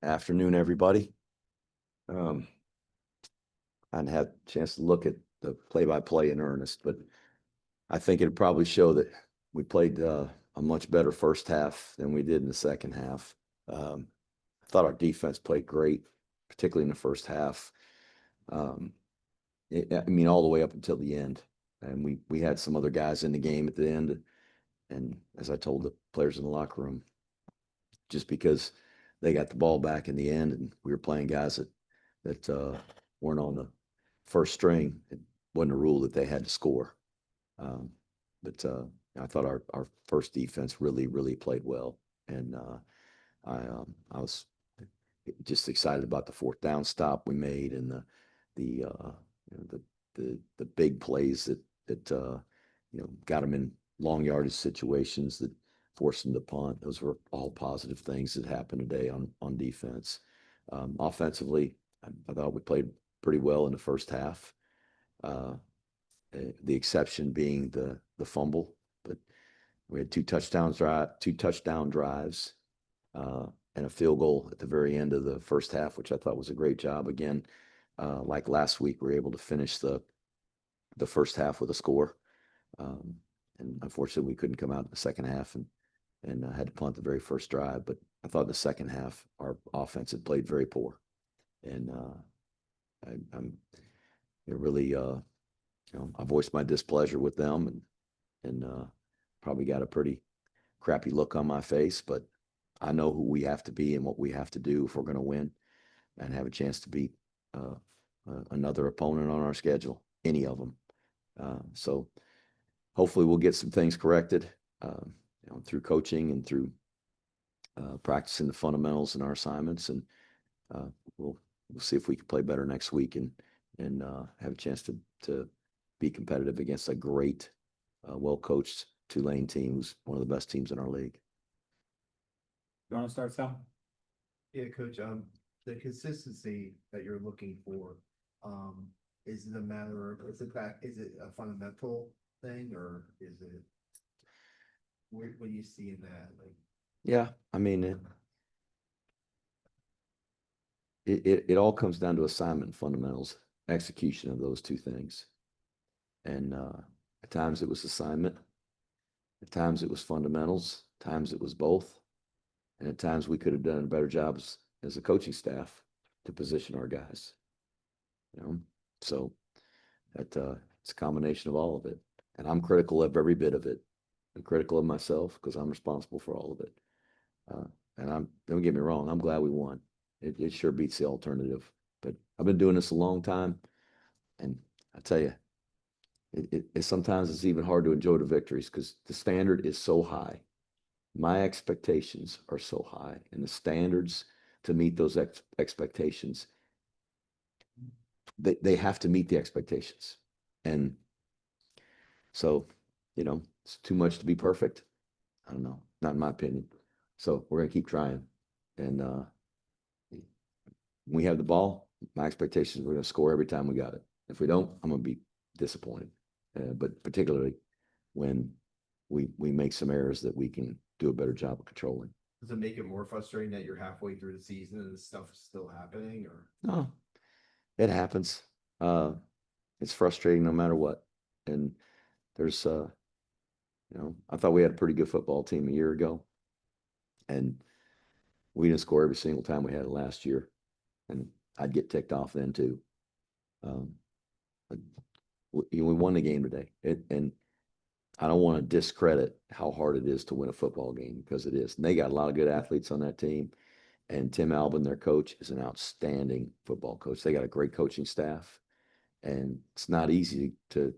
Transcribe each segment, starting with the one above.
Afternoon, everybody. I hadn't had a chance to look at the play-by-play in earnest, but I think it'd probably show that we played a much better first half than we did in the second half. I thought our defense played great, particularly in the first half. Um, all the way up until the end. And we had some other guys in the game at the end. And as I told the players in the locker room, just because they got the ball back in the end and we were playing guys that weren't on the first string, it wasn't a rule that they had to score. But I thought our first defense really played well, and I was just excited about the fourth down stop we made and the big plays that got them in long yardage situations that forced them to punt. Those were all positive things that happened today on defense. Offensively, I thought we played pretty well in the first half. The exception being the fumble, but we had two touchdown drives, and a field goal at the very end of the first half, which I thought was a great job. Again, like last week, we were able to finish the first half with a score, and unfortunately, we couldn't come out in the second half and had to punt the very first drive. But I thought the second half, our offense had played very poor, and I'm really I voiced my displeasure with them and probably got a pretty crappy look on my face, but I know who we have to be and what we have to do if we're going to win and have a chance to beat another opponent on our schedule, any of them. So hopefully we'll get some things corrected through coaching and through practicing the fundamentals in our assignments, and we'll see if we can play better next week and have a chance to be competitive against a great, well-coached Tulane team who's one of the best teams in our league. You want to start, Sal? Yeah, Coach. The consistency that you're looking for, is it a matter of is it a fundamental thing or is it what do you see in that? Like, Yeah, I mean it all comes down to assignment fundamentals, execution of those two things, and at times it was assignment, at times it was fundamentals, at times it was both. And at times we could have done a better job as a coaching staff to position our guys. So that it's a combination of all of it. And I'm critical of every bit of it. I'm critical of myself because I'm responsible for all of it. And don't get me wrong, I'm glad we won. It sure beats the alternative. But I've been doing this a long time, and I tell you, it sometimes it's even hard to enjoy the victories because the standard is so high. My expectations are so high, and the standards to meet those expectations, they have to meet the expectations. And so, it's too much to be perfect. I don't know, not in my opinion. So we're going to keep trying. And when we have the ball, my expectations, we're going to score every time we got it. If we don't, I'm going to be disappointed. But particularly when we make some errors that we can do a better job of controlling. does it make it more frustrating that you're halfway through the season and this stuff is still happening? Or No, it happens. It's frustrating no matter what. And there's, I thought we had a pretty good football team a year ago, and we didn't score every single time we had it last year, and I'd get ticked off then too. But we won the game today, and I don't want to discredit how hard it is to win a football game because it is. And they got a lot of good athletes on that team. And Tim Albin, their coach, is an outstanding football coach. They got a great coaching staff. And it's not easy to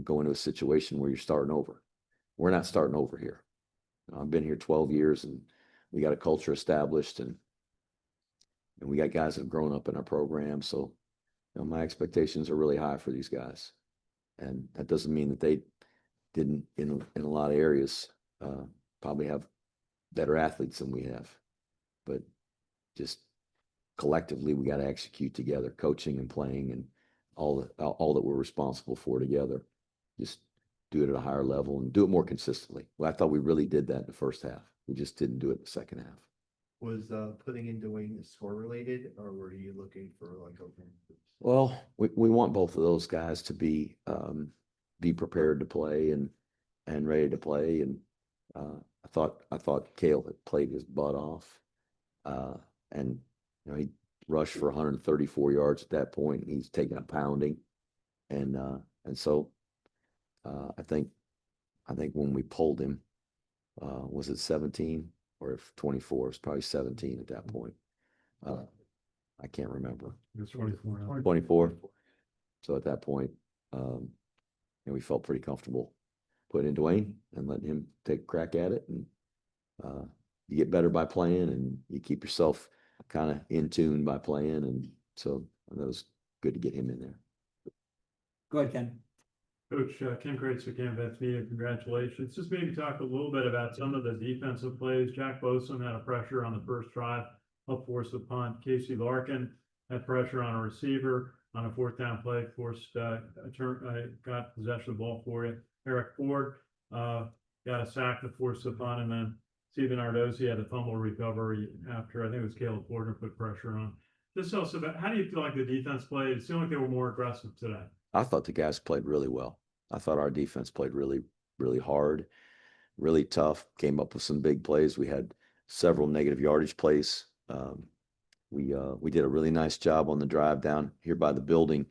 go into a situation where you're starting over. We're not starting over here. I've been here 12 years, and we got a culture established, and we got guys that have grown up in our program. So my expectations are really high for these guys. And that doesn't mean that they didn't in a lot of areas probably have better athletes than we have, but just collectively we got to execute together, coaching and playing and all that we're responsible for together. Just do it at a higher level and do it more consistently. Well, I thought we really did that in the first half. We just didn't do it in the second half. Was putting in Dwayne score related, or were you looking for like a? Well, we want both of those guys to be prepared to play and ready to play. And I thought Kale had played his butt off. And he rushed for 134 yards at that point. He's taking a pounding. And so I think when we pulled him, was it 17 or if 24? It's probably 17 at that point. I can't remember. It was 24. 24. So at that point, we felt pretty comfortable putting in Dwayne and letting him take a crack at it. And you get better by playing, and you keep yourself kind of in tune by playing. And so that was good to get him in there. Go ahead, Ken. Coach, Ken Kreitz with Canvas Media, congratulations. Just maybe talk a little bit about some of the defensive plays. Jack Bosom had a pressure on the first drive, helped force the punt. Casey Larkin had pressure on a receiver on a fourth down play, got possession of the ball for you. Eric Ford got a sack to force the punt, and then Steven Ardozi had a fumble recovery after, I think it was Caleb Porter put pressure on. Just tell us about, how do you feel like the defense played? It seemed like they were more aggressive today. I thought the guys played really well. I thought our defense played really, really hard, really tough, came up with some big plays. We had several negative yardage plays. We did a really nice job on the drive down here by the building.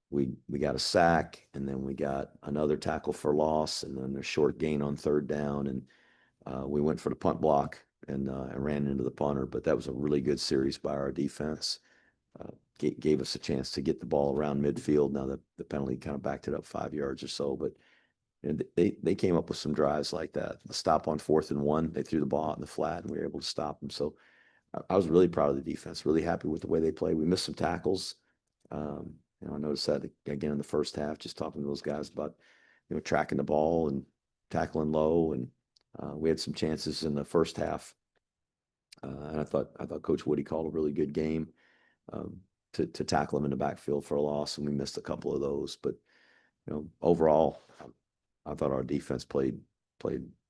We got a sack, and then we got another tackle for loss, and then a short gain on third down, and we went for the punt block and ran into the punter. But that was a really good series by our defense. Gave us a chance to get the ball around midfield. Now the penalty kind of backed it up 5 yards or so, but they came up with some drives like that. The stop on 4th and 1, they threw the ball out in the flat, and we were able to stop them. So I was really proud of the defense, really happy with the way they played. We missed some tackles. I noticed that again in the first half, just talking to those guys about, tracking the ball and tackling low. And we had some chances in the first half. And I thought Coach Woody called a really good game to tackle him in the backfield for a loss, and we missed a couple of those. But overall, I thought our defense played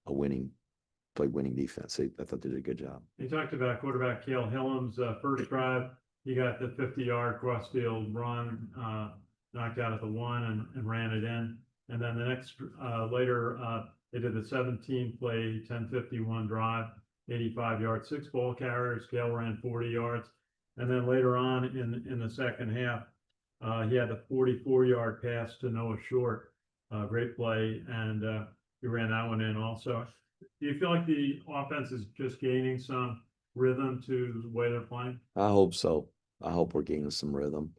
winning defense. I thought they did a good job. You talked about quarterback Cale Hillam's first drive. He got the 50-yard cross-field run, knocked out at the 1 and ran it in. And then the next later, they did the 17-play, 10:51 drive, 85 yards, 6 ball carriers. Cale ran 40 yards. And then later on in the second half, he had a 44-yard pass to Noah Short. Great play, and he ran that one in also. Do you feel like the offense is just gaining some rhythm to the way they're playing? I hope so. I hope we're gaining some rhythm.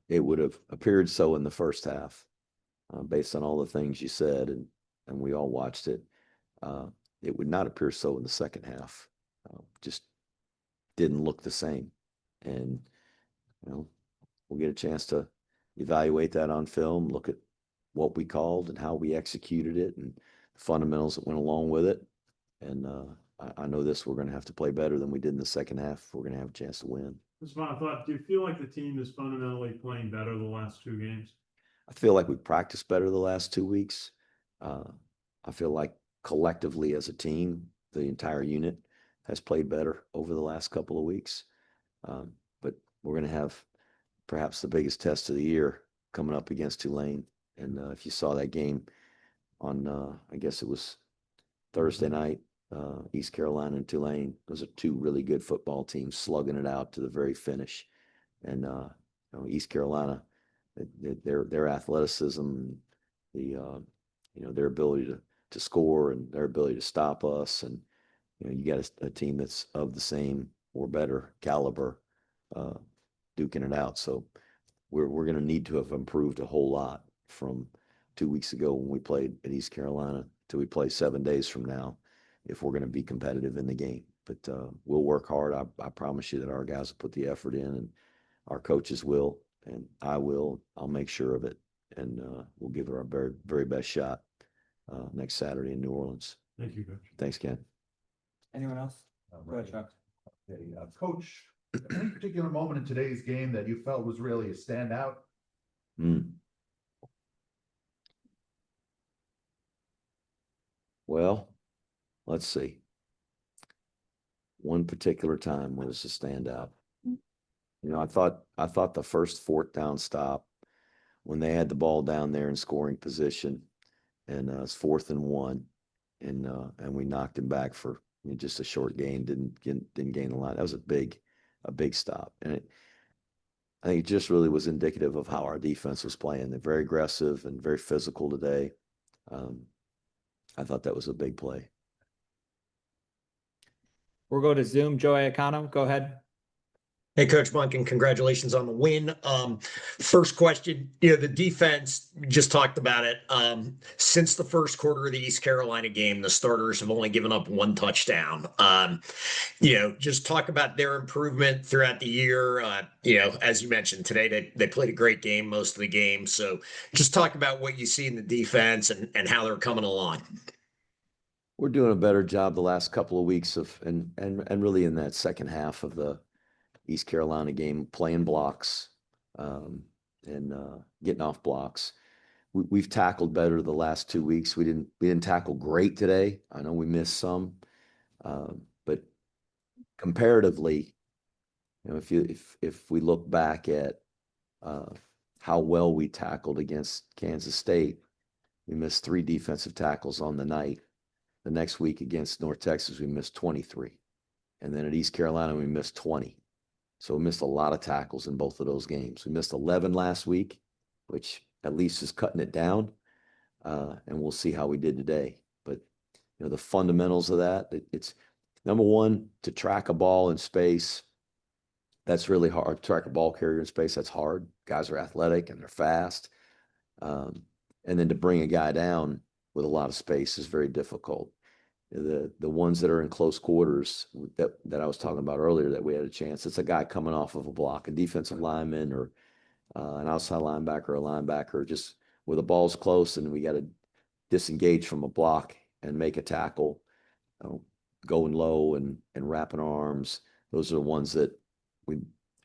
It would have appeared so in the first half, based on all the things you said, and we all watched it. It would not appear so in the second half. Just didn't look the same. And, we'll get a chance to evaluate that on film, look at what we called and how we executed it and the fundamentals that went along with it. And I know we're going to have to play better than we did in the second half if we're going to have a chance to win. That's my thought. Do you feel like the team is fundamentally playing better the last 2 games? I feel like we practiced better the last 2 weeks. I feel like collectively as a team, the entire unit has played better over the last couple of weeks. But we're going to have perhaps the biggest test of the year coming up against Tulane. And if you saw that game on, I guess it was Thursday night, East Carolina and Tulane, those are 2 really good football teams slugging it out to the very finish. And East Carolina, their athleticism, their ability to score and their ability to stop us, and you got a team that's of the same or better caliber, duking it out. So we're going to need to have improved a whole lot from 2 weeks ago when we played at East Carolina till we play 7 days from now, if we're going to be competitive in the game. But we'll work hard. I promise you that our guys will put the effort in, and our coaches will, and I will. I'll make sure of it, and we'll give it our very, very best shot next Saturday in New Orleans. Thank you, Coach. Thanks, Ken. Anyone else? Go ahead, Chuck. Okay, Coach, any particular moment in today's game that you felt was really a standout? Well, let's see. one particular time was a standout. You know, I thought the first fourth down stop when they had the ball down there in scoring position, and it's 4th and 1, and we knocked him back for just a short gain. Didn't gain a lot. That was a big stop, and I think it just really was indicative of how our defense was playing. They're very aggressive and very physical today. I thought that was a big play. We'll go to Zoom. Joe Iacano, go ahead. Hey, Coach Monken, congratulations on the win. First question, the defense, just talked about it. Since the first quarter of the East Carolina game, the starters have only given up 1 touchdown. Just talk about their improvement throughout the year. As you mentioned today, they played a great game most of the game. So just talk about what you see in the defense and how they're coming along. We're doing a better job the last couple of weeks and really in that second half of the East Carolina game, playing blocks, and getting off blocks. We've tackled better the last 2 weeks. We didn't tackle great today. I know we missed some, but comparatively, if we look back at how well we tackled against Kansas State, we missed 3 defensive tackles on the night. The next week against North Texas, we missed 23, and then at East Carolina, we missed 20. So we missed a lot of tackles in both of those games. We missed 11 last week, which at least is cutting it down. And we'll see how we did today. But, the fundamentals of that, it's number one, to track a ball in space. That's really hard. Track a ball carrier in space, that's hard. Guys are athletic and they're fast. And then to bring a guy down with a lot of space is very difficult. The ones that are in close quarters that I was talking about earlier that we had a chance, it's a guy coming off of a block, a defensive lineman or an outside linebacker or a linebacker, just where the ball's close and we got to disengage from a block and make a tackle, going low and wrapping arms. Those are the ones that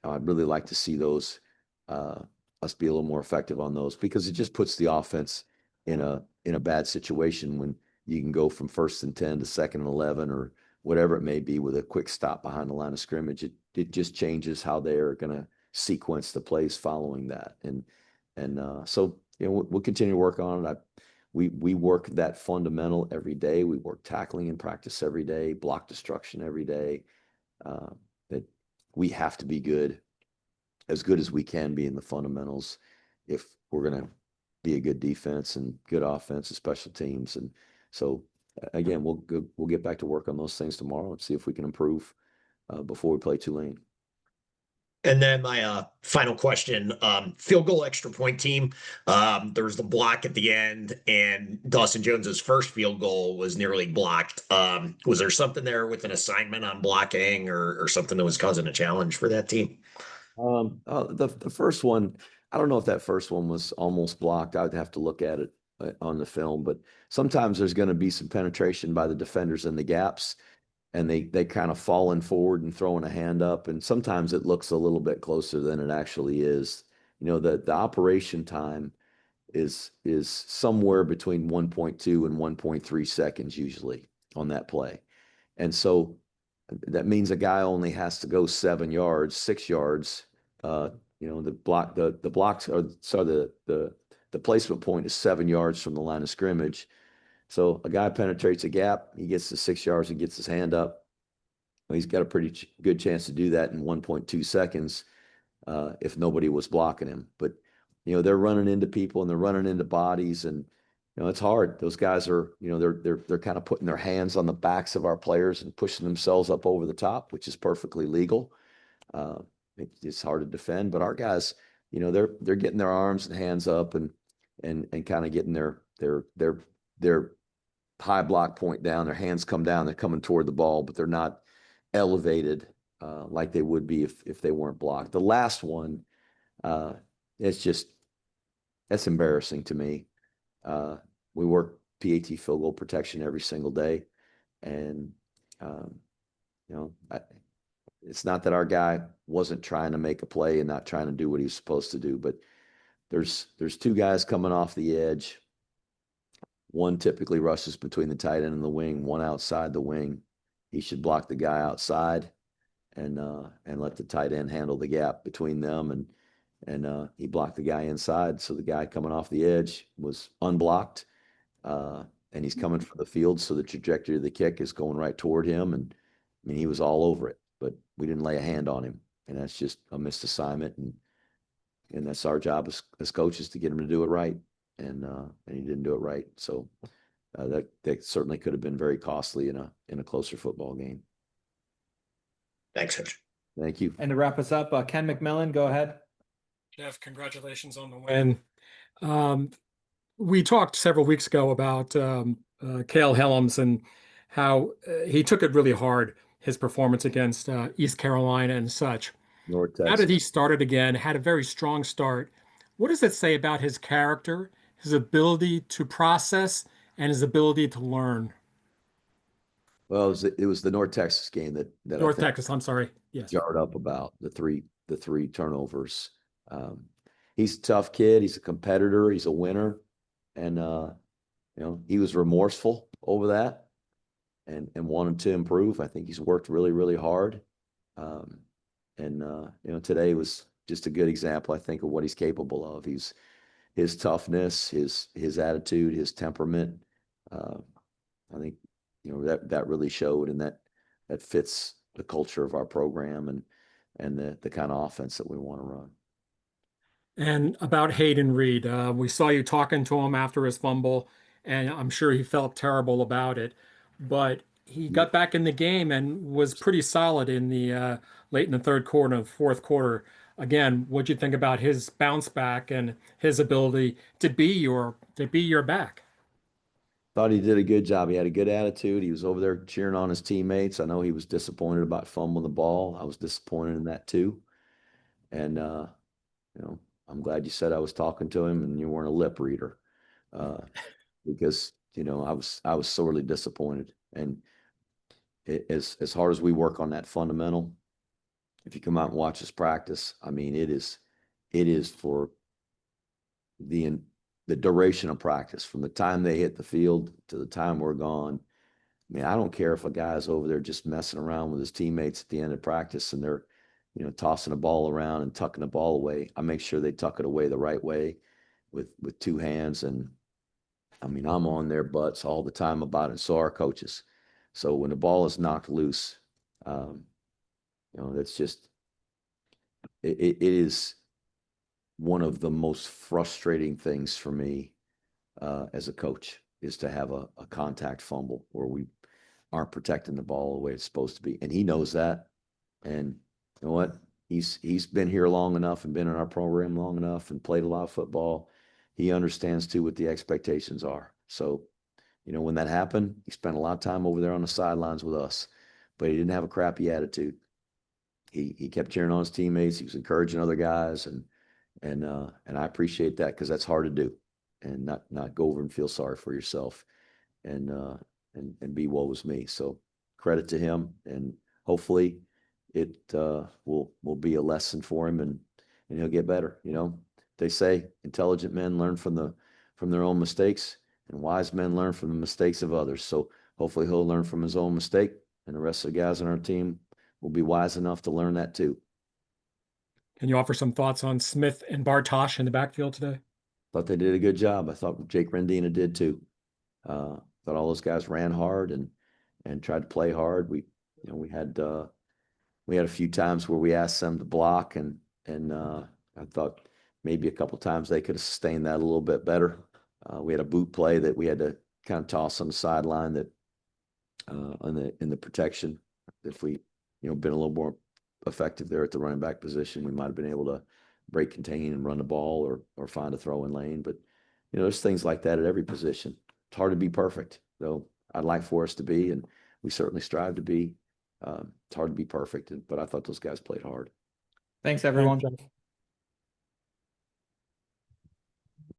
I'd really like to see those, us be a little more effective on those, because it just puts the offense in a bad situation when you can go from 1st and 10 to 2nd and 11 or whatever it may be with a quick stop behind the line of scrimmage. It just changes how they're going to sequence the plays following that. So we'll continue to work on it. We work that fundamental every day. We work tackling in practice every day, block destruction every day. That we have to be good as we can be in the fundamentals if we're going to be a good defense and good offense and special teams. And so again, we'll get back to work on those things tomorrow and see if we can improve before we play Tulane. And then my final question, field goal extra point team. There was the block at the end, and Dawson Jones's first field goal was nearly blocked. Was there something there with an assignment on blocking or something that was causing a challenge for that team? The first one, I don't know if that first one was almost blocked. I'd have to look at it on the film, but sometimes there's going to be some penetration by the defenders in the gaps, and they kind of falling forward and throwing a hand up, and sometimes it looks a little bit closer than it actually is. The operation time is somewhere between 1.2 and 1.3 seconds usually on that play, and so that means a guy only has to go 7 yards, 6 yards. The blocks are the placement point is 7 yards from the line of scrimmage. So a guy penetrates a gap, he gets to 6 yards and gets his hand up. Well, he's got a pretty good chance to do that in 1.2 seconds if nobody was blocking him. But they're running into people and they're running into bodies, and it's hard. Those guys are they're kind of putting their hands on the backs of our players and pushing themselves up over the top, which is perfectly legal. It's hard to defend, but our guys, they're getting their arms and hands up and kind of getting their high block point down. Their hands come down. They're coming toward the ball, but they're not elevated like they would be if they weren't blocked. The last one, that's embarrassing to me. We work PAT field goal protection every single day, and it's not that our guy wasn't trying to make a play and not trying to do what he's supposed to do, but there's 2 guys coming off the edge. One typically rushes between the tight end and the wing, one outside the wing. he should block the guy outside and let the tight end handle the gap between them. And he blocked the guy inside. So the guy coming off the edge was unblocked. And he's coming from the field. So the trajectory of the kick is going right toward him. And I mean, he was all over it, but we didn't lay a hand on him. And that's just a missed assignment. And that's our job as coaches to get him to do it right. And he didn't do it right. So that certainly could have been very costly in a closer football game. Thanks, Coach. Thank you. And to wrap us up, Ken McMillan, go ahead. Jeff, congratulations on the win. We talked several weeks ago about Cale Helms and how he took it really hard, his performance against East Carolina and such. North Now Texas. that he started again, had a very strong start, what does that say about his character, his ability to process, and his ability to learn? Well, it was the North Texas game that I North think Texas, I'm sorry. Yes. jarred up about the three turnovers. He's a tough kid. He's a competitor. He's a winner, and he was remorseful over that, and wanted to improve. I think he's worked really, really hard, today was just a good example, I think, of what he's capable of. His toughness, his attitude, his temperament. I think that really showed, and that fits the culture of our program and the kind of offense that we want to run. And about Hayden Reed, we saw you talking to him after his fumble, and I'm sure he felt terrible about it. But he got back in the game and was pretty solid in the late in the third quarter and fourth quarter. Again, what'd you think about his bounce back and his ability to be your back? Thought he did a good job. He had a good attitude. He was over there cheering on his teammates. I know he was disappointed about fumbling the ball. I was disappointed in that too. And I'm glad you said I was talking to him and you weren't a lip reader, because I was sorely disappointed. And as hard as we work on that fundamental, if you come out and watch us practice, I mean, it is for the duration of practice, from the time they hit the field to the time we're gone. I mean, I don't care if a guy's over there just messing around with his teammates at the end of practice and they're, tossing the ball around and tucking the ball away. I make sure they tuck it away the right way with two hands. And I mean, I'm on their butts all the time about it. So are coaches. So when the ball is knocked loose, that's just, it is one of the most frustrating things for me as a coach, is to have a contact fumble where we aren't protecting the ball the way it's supposed to be. And he knows that. And you know what? He's been here long enough and been in our program long enough and played a lot of football. He understands too what the expectations are. So, when that happened, he spent a lot of time over there on the sidelines with us, but he didn't have a crappy attitude. He kept cheering on his teammates. He was encouraging other guys, and I appreciate that, because that's hard to do, and not go over and feel sorry for yourself and be woe is me. So credit to him, and hopefully it will be a lesson for him, and he'll get better. They say intelligent men learn from their own mistakes, and wise men learn from the mistakes of others. So hopefully he'll learn from his own mistake, and the rest of the guys on our team will be wise enough to learn that too. Can you offer some thoughts on Smith and Bartosh in the backfield today? Thought they did a good job. I thought Jake Rendina did too. Thought all those guys ran hard and tried to play hard. We had a few times where we asked them to block, and I thought maybe a couple times they could have sustained that a little bit better. We had a boot play that we had to kind of toss on the sideline that in the protection. If we been a little more effective there at the running back position, we might have been able to break contain and run the ball or find a throwing lane. But there's things like that at every position. It's hard to be perfect, though. I'd like for us to be, and we certainly strive to be. It's hard to be perfect, but I thought those guys played hard. Thanks, everyone. Thanks, Jeff.